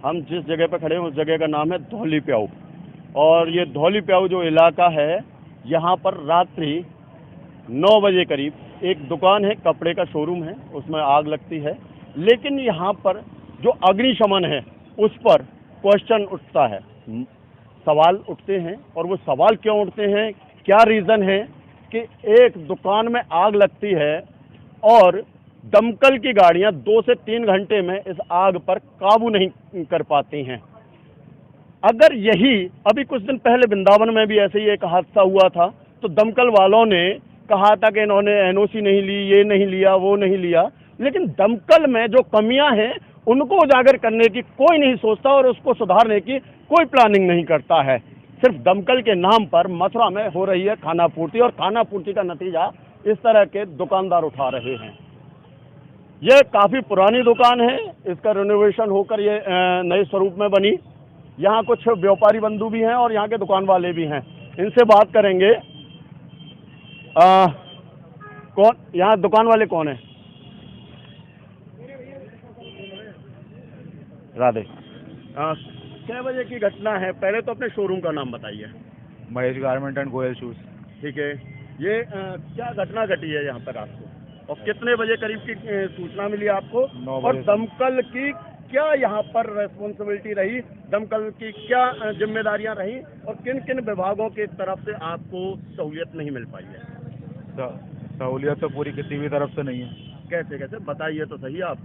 हम जिस जगह पर खड़े हैं उस जगह का नाम है धौली प्याऊ। और ये धौली प्याऊ जो इलाका है, यहाँ पर रात्रि 9 बजे करीब एक दुकान है, कपड़े का शोरूम है, उसमें आग लगती है। लेकिन यहाँ पर जो अग्निशमन है उस पर क्वेश्चन उठता है, सवाल उठते हैं। और वो सवाल क्यों उठते हैं, क्या रीज़न है कि एक दुकान में आग लगती है और दमकल की गाड़ियां 2 से 3 घंटे में इस आग पर काबू नहीं कर पाती हैं। अगर यही अभी कुछ दिन पहले वृंदावन में भी ऐसे ही एक हादसा हुआ था, तो दमकल वालों ने कहा था कि इन्होंने एनओसी नहीं ली, ये नहीं लिया, वो नहीं लिया। लेकिन दमकल में जो कमियां हैं उनको उजागर करने की कोई नहीं सोचता और उसको सुधारने की कोई प्लानिंग नहीं करता है। सिर्फ दमकल के नाम पर मथुरा में हो रही है खानापूर्ति, और खानापूर्ति का नतीजा इस तरह के दुकानदार उठा रहे हैं। यह काफ़ी पुरानी दुकान है, इसका रिनोवेशन होकर ये नए स्वरूप में बनी। यहाँ कुछ व्यापारी बंधु भी हैं और यहाँ के दुकान वाले भी हैं, इनसे बात करेंगे। कौन यहाँ दुकान वाले कौन है? राधे। क्या बजे की घटना है? पहले तो अपने शोरूम का नाम बताइए। Mahesh garment and Goyal shoes. ठीक है, ये क्या घटना घटी है यहाँ पर रात को, और कितने बजे करीब की सूचना मिली आपको? 9 और बजे। दमकल की क्या यहाँ पर रेस्पॉन्सिबिलिटी रही, दमकल की क्या जिम्मेदारियाँ रहीं, और किन किन विभागों की तरफ से आपको सहूलियत नहीं मिल पाई है? सहूलियत तो पूरी किसी भी तरफ से नहीं है। कैसे कैसे बताइए तो सही आप।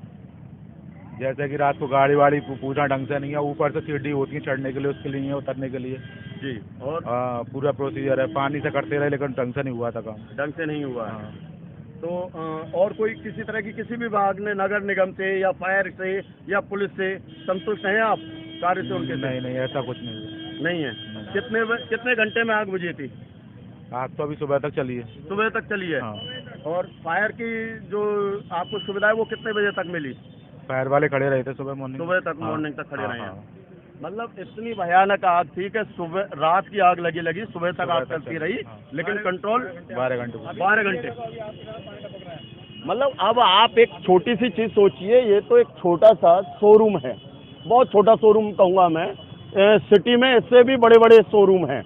जैसे कि रात को गाड़ी वाड़ी पूरा ढंग से नहीं है, ऊपर से सीढ़ी होती है चढ़ने के लिए, उसके लिए उतरने के लिए जी। और पूरा प्रोसीजर है, पानी से करते रहे लेकिन ढंग से नहीं हुआ था काम। ढंग से नहीं हुआ है। तो और कोई किसी तरह की किसी विभाग ने, नगर निगम से या फायर से या पुलिस से संतुष्ट हैं आप कार्य से उनके? नहीं, ऐसा कुछ नहीं है। कितने घंटे में आग बुझी थी? आग तो अभी सुबह तक चली है। सुबह तक चली है। और फायर की जो आपको सुविधा है वो कितने बजे तक मिली? फायर वाले खड़े रहे थे सुबह मॉर्निंग तक खड़े रहे हैं। मतलब इतनी भयानक आग थी कि सुबह रात की आग लगी सुबह तक आग चलती रही, लेकिन कंट्रोल 12 घंटे। मतलब अब आप एक छोटी सी चीज सोचिए, ये तो एक छोटा सा शोरूम है, बहुत छोटा शोरूम कहूँगा मैं, सिटी में इससे भी बड़े बड़े शोरूम हैं।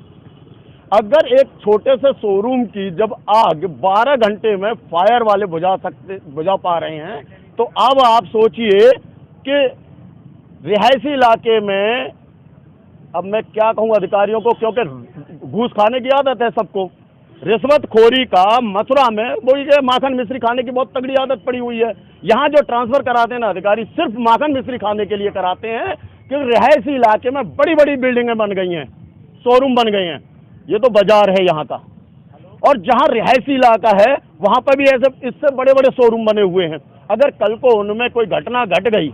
अगर एक छोटे से शोरूम की जब आग 12 घंटे में फायर वाले बुझा पा रहे हैं, तो अब आप सोचिए कि रिहायशी इलाके में, अब मैं क्या कहूँ अधिकारियों को, क्योंकि घूस खाने की आदत है सबको, रिश्वतखोरी का मथुरा में वही जो माखन मिश्री खाने की बहुत तगड़ी आदत पड़ी हुई है। यहाँ जो ट्रांसफर कराते हैं ना अधिकारी, सिर्फ माखन मिश्री खाने के लिए कराते हैं, क्योंकि रिहायशी इलाके में बड़ी बड़ी बिल्डिंगें बन गई हैं, शोरूम बन गए हैं। ये तो बाजार है यहाँ का, और जहाँ रिहायशी इलाका है वहाँ पर भी ऐसे इससे बड़े बड़े शोरूम बने हुए हैं। अगर कल को उनमें कोई घटना घट गई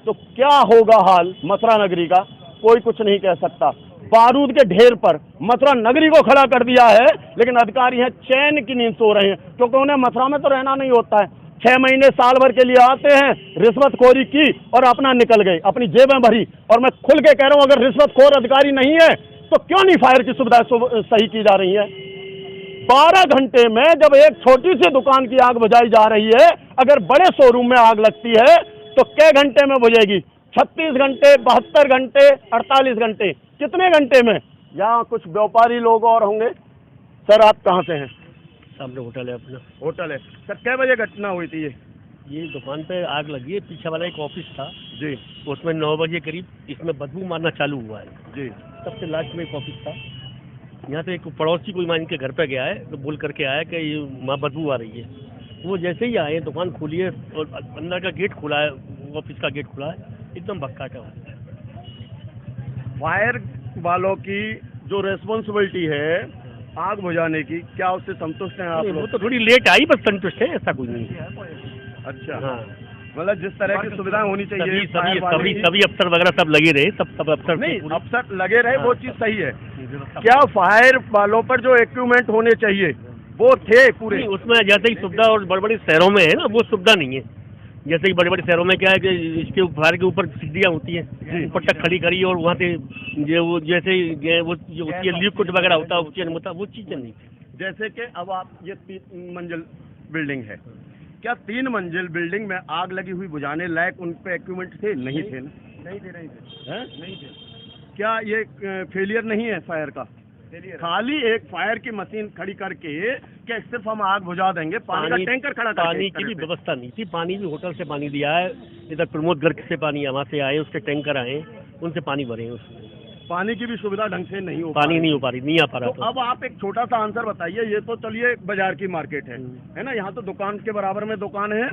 तो क्या होगा हाल मथुरा नगरी का, कोई कुछ नहीं कह सकता। बारूद के ढेर पर मथुरा नगरी को खड़ा कर दिया है, लेकिन अधिकारी हैं चैन की नींद सो रहे हैं, क्योंकि उन्हें मथुरा में तो रहना नहीं होता है। 6 महीने साल भर के लिए आते हैं, रिश्वतखोरी की और अपना निकल गए, अपनी जेबें भरी। और मैं खुल के कह रहा हूँ, अगर रिश्वतखोर अधिकारी नहीं है तो क्यों नहीं फायर की सुविधा सही की जा रही है? 12 घंटे में जब एक छोटी सी दुकान की आग बुझाई जा रही है, अगर बड़े शोरूम में आग लगती है तो कै घंटे में बुझेगी? 36 घंटे, 72 घंटे, 48 घंटे, कितने घंटे में? यहाँ कुछ व्यापारी लोग और होंगे। सर आप कहाँ से हैं? सामने होटल है अपना। होटल है। सर कै बजे घटना हुई थी? ये दुकान पे आग लगी है, पीछे वाला एक ऑफिस था जी, उसमें 9 बजे करीब इसमें बदबू मारना चालू हुआ है जी। सबसे लास्ट में एक ऑफिस था। यहाँ से एक पड़ोसी कोई मान के घर पे गया है तो बोल करके आया कि ये माँ बदबू आ रही है। वो जैसे ही आए, दुकान खोली है और अंदर का गेट खुला है, ऑफिस का गेट खुला है, एकदम भक्काटा हुआ है। फायर वालों की जो रेस्पॉन्सिबिलिटी है आग बुझाने की, क्या उससे संतुष्ट हैं आप लोग? वो तो थोड़ी लेट आई, बस संतुष्ट है, ऐसा कुछ नहीं। अच्छा, हाँ, मतलब जिस तरह की सुविधाएं होनी चाहिए, सभी अफसर वगैरह सब लगे रहे, सब अफसर नहीं, अफसर लगे रहे, वो चीज सही है। क्या फायर वालों पर जो इक्विपमेंट होने चाहिए वो थे पूरे? उसमें जैसे ही सुविधा और बड़े बड़े शहरों में है ना, वो सुविधा नहीं है। जैसे कि बड़े बड़े शहरों में क्या है कि इसके फायर के ऊपर सीढ़ियाँ होती हैं, ऊपर तक खड़ी करी और वहाँ से वो जैसे वो जो होती है लिक्विड वगैरह होता है, वो चीज़ें नहीं। जैसे कि अब आप ये 3 मंजिल बिल्डिंग है, क्या 3 मंजिल बिल्डिंग में आग लगी हुई बुझाने लायक उन पे इक्विपमेंट थे? नहीं थे ना। नहीं थे हैं? नहीं थे। क्या ये फेलियर नहीं है फायर का? खाली एक फायर की मशीन खड़ी करके क्या सिर्फ हम आग बुझा देंगे? पानी का टैंकर खड़ा करके पानी की भी व्यवस्था नहीं थी। पानी भी होटल से पानी दिया है, इधर प्रमोद गर्ग से पानी वहाँ से आए, उसके टैंकर आए, उनसे पानी भरे। उसमें पानी की भी सुविधा ढंग से नहीं हो पानी नहीं हो पा रही, नहीं आ पा रहा। तो अब आप एक छोटा सा आंसर बताइए। ये तो चलिए बाजार की मार्केट है ना, यहाँ तो दुकान के बराबर में दुकान है,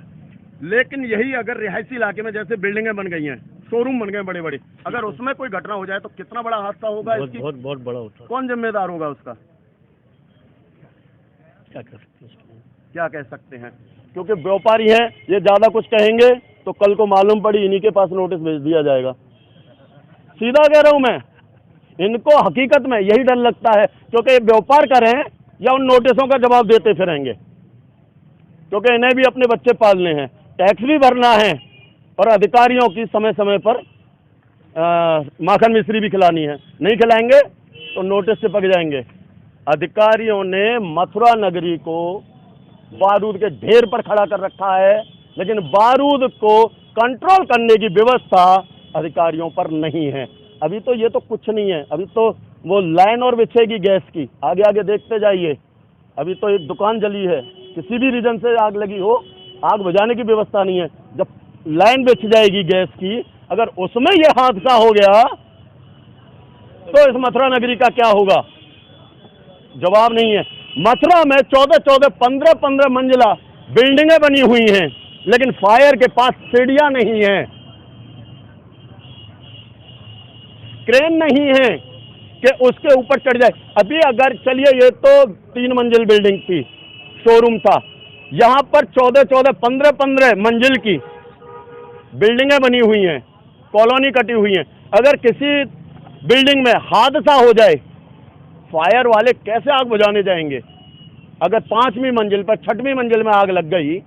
लेकिन यही अगर रिहायशी इलाके में जैसे बिल्डिंगें बन गई हैं, शोरूम बन गए बड़े बड़े, अगर उसमें कोई घटना हो जाए तो कितना बड़ा हादसा होगा? बहुत बहुत बहुत बड़ा होता है। कौन जिम्मेदार होगा उसका? क्या कर सकते हैं? क्या कह सकते हैं? क्योंकि व्यापारी हैं, ये ज्यादा कुछ कहेंगे तो कल को मालूम पड़ी इन्हीं के पास नोटिस भेज दिया जाएगा। सीधा कह रहा हूं मैं, इनको हकीकत में यही डर लगता है, क्योंकि ये व्यापार करें या उन नोटिसों का जवाब देते फिरेंगे, क्योंकि इन्हें भी अपने बच्चे पालने हैं, टैक्स भी भरना है और अधिकारियों की समय समय पर माखन मिश्री भी खिलानी है। नहीं खिलाएंगे तो नोटिस से पक जाएंगे। अधिकारियों ने मथुरा नगरी को बारूद के ढेर पर खड़ा कर रखा है, लेकिन बारूद को कंट्रोल करने की व्यवस्था अधिकारियों पर नहीं है। अभी तो ये तो कुछ नहीं है, अभी तो वो लाइन और बिछेगी गैस की, आगे आगे देखते जाइए। अभी तो एक दुकान जली है, किसी भी रीजन से आग लगी हो, आग बुझाने की व्यवस्था नहीं है। जब लाइन बिछ जाएगी गैस की, अगर उसमें ये हादसा हो गया तो इस मथुरा नगरी का क्या होगा? जवाब नहीं है। मथुरा में 14-14, 15-15 मंजिला बिल्डिंगें बनी हुई हैं, लेकिन फायर के पास सीढ़ियां नहीं हैं, क्रेन नहीं है कि उसके ऊपर चढ़ जाए। अभी अगर चलिए, ये तो 3 मंजिल बिल्डिंग थी, शोरूम था, यहाँ पर 14-14, 15-15 मंजिल की बिल्डिंगें बनी हुई हैं, कॉलोनी कटी हुई हैं। अगर किसी बिल्डिंग में हादसा हो जाए, फायर वाले कैसे आग बुझाने जाएंगे? अगर 5वीं मंजिल पर, 6वीं मंजिल में आग लग गई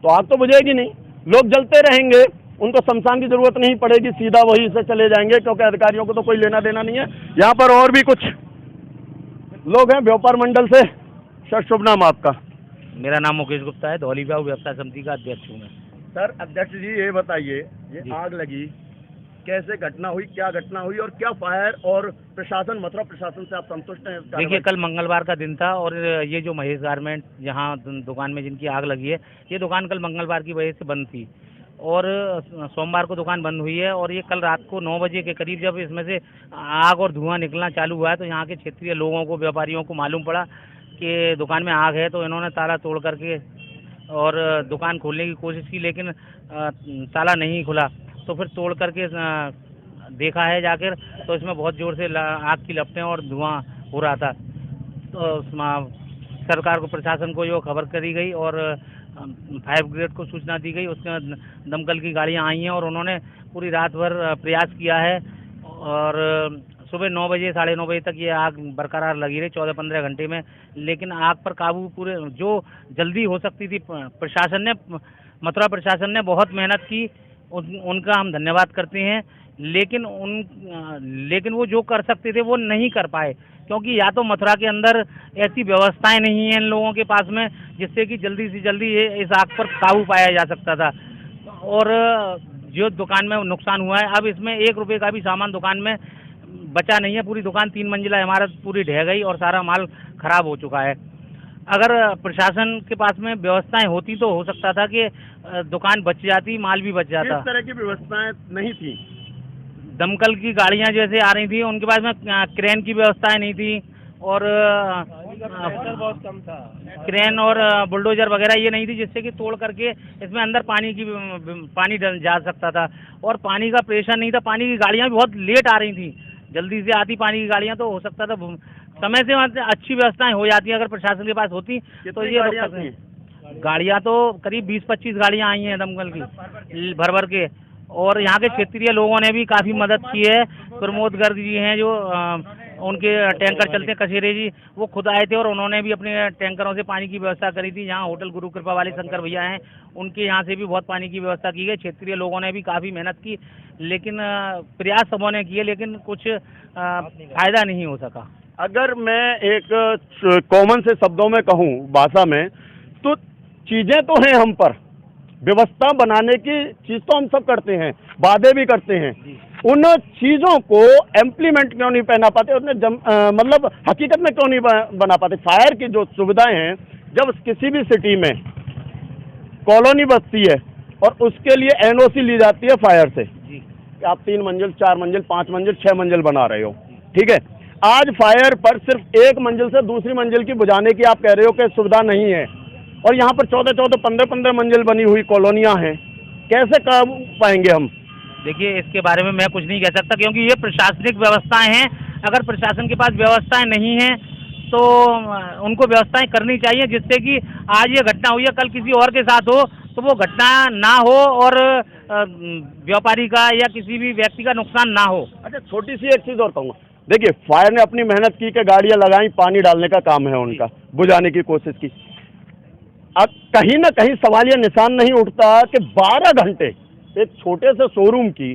तो आग तो बुझेगी नहीं, लोग जलते रहेंगे, उनको शमशान की जरूरत नहीं पड़ेगी, सीधा वहीं से चले जाएंगे, क्योंकि अधिकारियों को तो कोई लेना देना नहीं है। यहाँ पर और भी कुछ लोग हैं व्यापार मंडल से। सर, शुभ नाम आपका? मेरा नाम मुकेश गुप्ता है, धौली बाबू व्यवसाय समिति का अध्यक्ष हूँ मैं। सर, अध्यक्ष जी ये बताइए, ये आग लगी कैसे घटना हुई, क्या घटना हुई, और क्या फायर और प्रशासन, मथुरा प्रशासन से आप संतुष्ट हैं? देखिए, कल मंगलवार का दिन था और ये जो महेश गारमेंट जहाँ दुकान में जिनकी आग लगी है, ये दुकान कल मंगलवार की वजह से बंद थी और सोमवार को दुकान बंद हुई है। और ये कल रात को 9 बजे के करीब जब इसमें से आग और धुआं निकलना चालू हुआ है, तो यहाँ के क्षेत्रीय लोगों को, व्यापारियों को मालूम पड़ा कि दुकान में आग है, तो इन्होंने ताला तोड़ करके और दुकान खोलने की कोशिश की, लेकिन ताला नहीं खुला। तो फिर तोड़ करके देखा है जाकर, तो इसमें बहुत ज़ोर से आग की लपटें और धुआं हो रहा था। तो सरकार को, प्रशासन को जो खबर करी गई और फायर ब्रिगेड को सूचना दी गई, उसके दमकल की गाड़ियां आई हैं और उन्होंने पूरी रात भर प्रयास किया है और सुबह 9 बजे, 9:30 बजे तक ये आग बरकरार लगी रही 14-15 घंटे में, लेकिन आग पर काबू पूरे जो जल्दी हो सकती थी, मथुरा प्रशासन ने बहुत मेहनत की, उनका हम धन्यवाद करते हैं। लेकिन वो जो कर सकते थे वो नहीं कर पाए, क्योंकि या तो मथुरा के अंदर ऐसी व्यवस्थाएं नहीं हैं इन लोगों के पास में जिससे कि जल्दी से जल्दी इस आग पर काबू पाया जा सकता था। और जो दुकान में नुकसान हुआ है, अब इसमें 1 रुपये का भी सामान दुकान में बचा नहीं है। पूरी दुकान 3 मंजिला इमारत पूरी ढह गई और सारा माल खराब हो चुका है। अगर प्रशासन के पास में व्यवस्थाएं होती तो हो सकता था कि दुकान बच जाती, माल भी बच जाता। किस तरह की व्यवस्थाएं नहीं थी? दमकल की गाड़ियां जैसे आ रही थी, उनके पास में क्रेन की व्यवस्थाएं नहीं थी और बहुत कम था, क्रेन और बुलडोजर वगैरह ये नहीं थी, जिससे कि तोड़ करके इसमें अंदर पानी जा सकता था। और पानी का प्रेशर नहीं था, पानी की गाड़ियां भी बहुत लेट आ रही थी, जल्दी से आती पानी की गाड़ियां तो हो सकता था समय से अच्छी व्यवस्थाएं हो जाती अगर प्रशासन के पास होती तो ये रोक सकते हैं। गाड़ियां तो करीब 20-25 गाड़ियां आई हैं दमकल की भर भर के, और यहाँ के क्षेत्रीय लोगों ने भी काफ़ी मदद की है। प्रमोद गर्ग जी हैं जो उनके टैंकर चलते हैं, कशेरे जी, वो खुद आए थे और उन्होंने भी अपने टैंकरों से पानी की व्यवस्था करी थी। यहाँ होटल गुरु कृपा वाले शंकर भैया हैं, उनके यहाँ से भी बहुत पानी की व्यवस्था की गई। क्षेत्रीय लोगों ने भी काफ़ी मेहनत की, लेकिन प्रयास सबों ने किए, लेकिन कुछ फायदा नहीं हो सका। अगर मैं एक कॉमन से शब्दों में कहूँ, भाषा में, तो चीज़ें तो हैं हम पर, व्यवस्था बनाने की चीज तो हम सब करते हैं, वादे भी करते हैं, उन चीजों को इम्प्लीमेंट क्यों नहीं पहना पाते, उन्हें मतलब हकीकत में क्यों नहीं बना पाते। फायर की जो सुविधाएं हैं, जब किसी भी सिटी में कॉलोनी बसती है और उसके लिए एनओसी ली जाती है फायर से कि आप 3 मंजिल 4 मंजिल 5 मंजिल 6 मंजिल बना रहे हो, ठीक है। आज फायर पर सिर्फ 1 मंजिल से दूसरी मंजिल की बुझाने की आप कह रहे हो कि सुविधा नहीं है, और यहाँ पर 14-14 15-15 मंजिल बनी हुई कॉलोनियाँ हैं, कैसे काम पाएंगे हम। देखिए, इसके बारे में मैं कुछ नहीं कह सकता, क्योंकि ये प्रशासनिक व्यवस्थाएं हैं। अगर प्रशासन के पास व्यवस्थाएं नहीं हैं तो उनको व्यवस्थाएं करनी चाहिए, जिससे कि आज ये घटना हुई है कल किसी और के साथ हो तो वो घटना ना हो और व्यापारी का या किसी भी व्यक्ति का नुकसान ना हो। अच्छा, छोटी सी एक चीज़ और कहूँगा, देखिए फायर ने अपनी मेहनत की कि गाड़ियाँ लगाई, पानी डालने का काम है उनका, बुझाने की कोशिश की। अब कहीं ना कहीं सवाल ये निशान नहीं उठता कि 12 घंटे एक छोटे से शोरूम की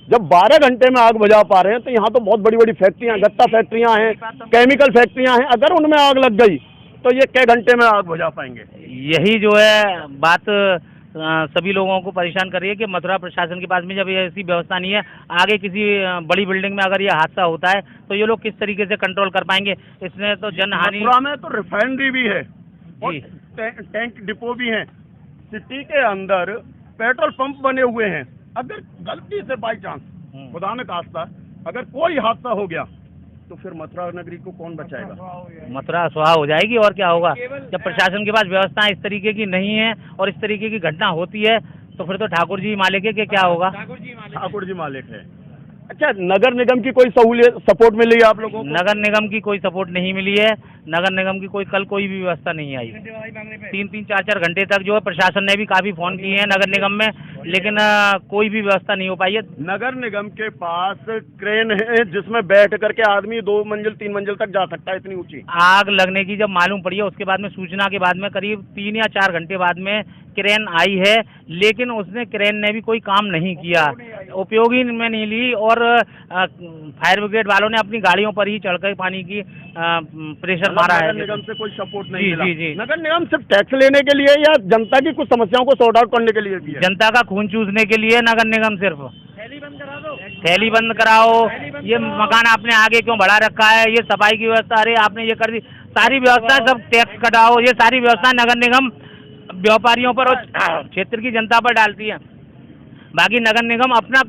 जब 12 घंटे में आग बुझा पा रहे हैं, तो यहाँ तो बहुत बड़ी बड़ी फैक्ट्रियाँ, गत्ता फैक्ट्रियाँ हैं, केमिकल फैक्ट्रियाँ हैं, अगर उनमें आग लग गई तो ये क्या घंटे में आग बुझा पाएंगे। यही जो है बात सभी लोगों को परेशान कर रही है कि मथुरा प्रशासन के पास में जब ये ऐसी व्यवस्था नहीं है, आगे किसी बड़ी बिल्डिंग में अगर ये हादसा होता है तो ये लोग किस तरीके से कंट्रोल कर पाएंगे। इसमें तो जनहानि। मथुरा में तो रिफाइनरी भी है और टैंक डिपो भी हैं, सिटी के अंदर पेट्रोल पंप बने हुए हैं। अगर गलती से बाई चांस, खुदा न खास्ता, अगर कोई हादसा हो गया तो फिर मथुरा नगरी को कौन बचाएगा। मथुरा स्वाहा हो जाएगी, और क्या होगा। जब प्रशासन के पास व्यवस्था इस तरीके की नहीं है और इस तरीके की घटना होती है तो फिर तो ठाकुर जी मालिक है कि क्या होगा। ठाकुर जी मालिक है। अच्छा, नगर निगम की कोई सहूलियत सपोर्ट मिली है आप लोगों को? नगर निगम की कोई सपोर्ट नहीं मिली है। नगर निगम की कोई भी व्यवस्था नहीं आई। 3-3 4-4 घंटे तक जो है प्रशासन ने भी काफी फोन किए हैं नगर निगम में, लेकिन कोई भी व्यवस्था नहीं हो पाई है। नगर निगम के पास क्रेन है जिसमें बैठ करके आदमी 2 मंजिल 3 मंजिल तक जा सकता है, इतनी ऊंची। आग लगने की जब मालूम पड़ी है उसके बाद में, सूचना के बाद में, करीब 3 या 4 घंटे बाद में क्रेन आई है, लेकिन उसने क्रेन ने भी कोई काम नहीं किया, उपयोगी में नहीं ली, और फायर ब्रिगेड वालों ने अपनी गाड़ियों पर ही चढ़कर पानी की प्रेशर मारा है। नगर निगम से कोई सपोर्ट नहीं मिला। जी। नगर निगम सिर्फ टैक्स लेने के लिए या जनता की कुछ समस्याओं को सॉर्ट आउट करने के लिए भी है? जनता का खून चूसने के लिए नगर निगम सिर्फ थैली बंद कराओ, ये मकान आपने आगे क्यों बढ़ा रखा है, ये सफाई की व्यवस्था, अरे आपने ये कर दी, सारी व्यवस्था, सब टैक्स कटाओ, ये सारी व्यवस्था नगर निगम व्यापारियों पर और क्षेत्र की जनता पर डालती है। बाकी नगर निगम अपना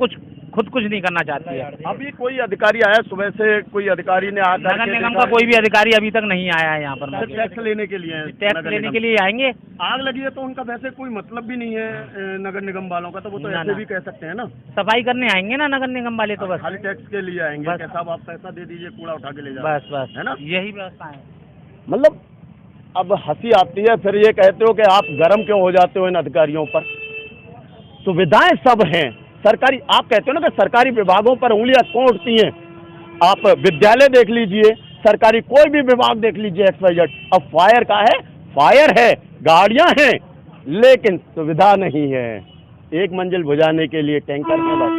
खुद कुछ नहीं करना चाहती है। अभी कोई अधिकारी आया सुबह से, कोई अधिकारी ने आकर नगर निगम का कोई भी अधिकारी अभी तक नहीं आया है यहाँ पर। टैक्स लेने के लिए? टैक्स लेने के लिए आएंगे। आग लगी है तो उनका वैसे कोई मतलब भी नहीं है नगर निगम वालों का, तो वो तो ऐसे भी कह सकते हैं ना, सफाई करने आएंगे ना नगर निगम वाले, तो बस खाली टैक्स के लिए आएंगे कि साहब आप पैसा दे दीजिए, कूड़ा उठा के ले जाओ, बस है ना, यही व्यवस्था है। मतलब अब हंसी आती है, फिर ये कहते हो कि आप गर्म क्यों हो जाते हो इन अधिकारियों पर। सुविधाएं सब हैं सरकारी, आप कहते हो ना कि सरकारी विभागों पर उंगलियां क्यों उठती हैं। आप विद्यालय देख लीजिए, सरकारी कोई भी विभाग देख लीजिए, XYZ। अब फायर का है, फायर है, गाड़ियां हैं, लेकिन सुविधा नहीं है। 1 मंजिल बुझाने के लिए टैंकर में बस।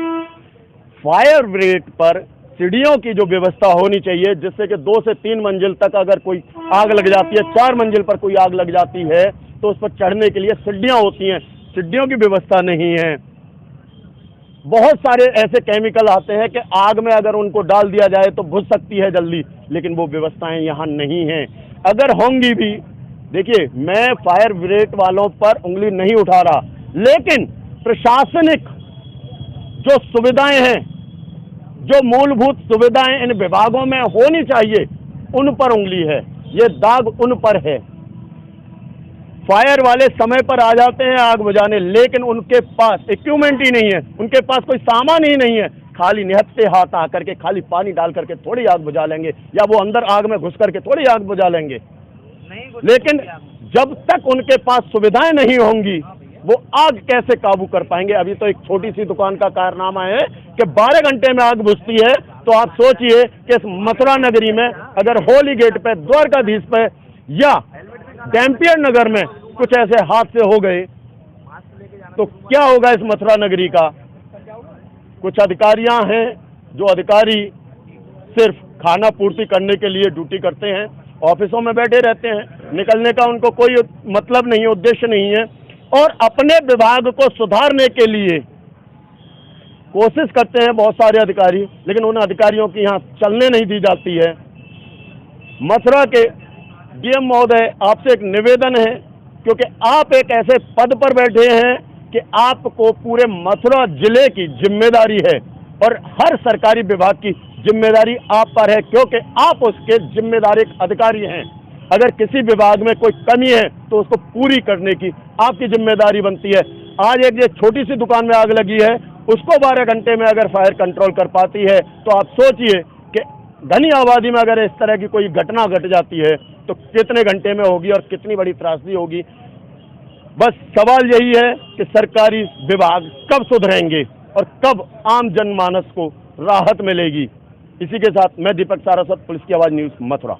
फायर ब्रिगेड पर सीढ़ियों की जो व्यवस्था होनी चाहिए, जिससे कि 2 से 3 मंजिल तक अगर कोई आग लग जाती है, 4 मंजिल पर कोई आग लग जाती है, तो उस पर चढ़ने के लिए सीढ़ियाँ होती हैं, सीढ़ियों की व्यवस्था नहीं है। बहुत सारे ऐसे केमिकल आते हैं कि आग में अगर उनको डाल दिया जाए तो बुझ सकती है जल्दी, लेकिन वो व्यवस्थाएं यहाँ नहीं हैं। अगर होंगी भी, देखिए मैं फायर ब्रिगेड वालों पर उंगली नहीं उठा रहा, लेकिन प्रशासनिक जो सुविधाएं हैं, जो मूलभूत सुविधाएं इन विभागों में होनी चाहिए, उन पर उंगली है, ये दाग उन पर है। फायर वाले समय पर आ जाते हैं आग बुझाने, लेकिन उनके पास इक्विपमेंट ही नहीं है, उनके पास कोई सामान ही नहीं है, खाली निहत्ते हाथ आकर के खाली पानी डाल करके थोड़ी आग बुझा लेंगे, या वो अंदर आग में घुस करके थोड़ी आग बुझा लेंगे। लेकिन जब तक उनके पास सुविधाएं नहीं होंगी, वो आग कैसे काबू कर पाएंगे। अभी तो एक छोटी सी दुकान का कारनामा है कि 12 घंटे में आग बुझती है, तो आप सोचिए कि इस मथुरा नगरी में अगर होली गेट पे, द्वारकाधीश पे या डैम्पियर नगर में कुछ ऐसे हादसे हो गए तो क्या होगा इस मथुरा नगरी का। कुछ अधिकारियां हैं जो अधिकारी सिर्फ खाना पूर्ति करने के लिए ड्यूटी करते हैं, ऑफिसों में बैठे रहते हैं, निकलने का उनको कोई मतलब नहीं है, उद्देश्य नहीं है, और अपने विभाग को सुधारने के लिए कोशिश करते हैं बहुत सारे अधिकारी, लेकिन उन अधिकारियों की यहाँ चलने नहीं दी जाती है। मथुरा के डीएम महोदय, आपसे एक निवेदन है, क्योंकि आप एक ऐसे पद पर बैठे हैं कि आपको पूरे मथुरा जिले की जिम्मेदारी है और हर सरकारी विभाग की जिम्मेदारी आप पर है, क्योंकि आप उसके जिम्मेदार एक अधिकारी हैं। अगर किसी विभाग में कोई कमी है तो उसको पूरी करने की आपकी जिम्मेदारी बनती है। आज एक ये छोटी सी दुकान में आग लगी है, उसको 12 घंटे में अगर फायर कंट्रोल कर पाती है तो आप सोचिए कि घनी आबादी में अगर इस तरह की कोई घटना घट जाती है तो कितने घंटे में होगी और कितनी बड़ी त्रासदी होगी। बस सवाल यही है कि सरकारी विभाग कब सुधरेंगे और कब आम जनमानस को राहत मिलेगी। इसी के साथ मैं दीपक सारस्वत, पुलिस की आवाज़ न्यूज़, मथुरा।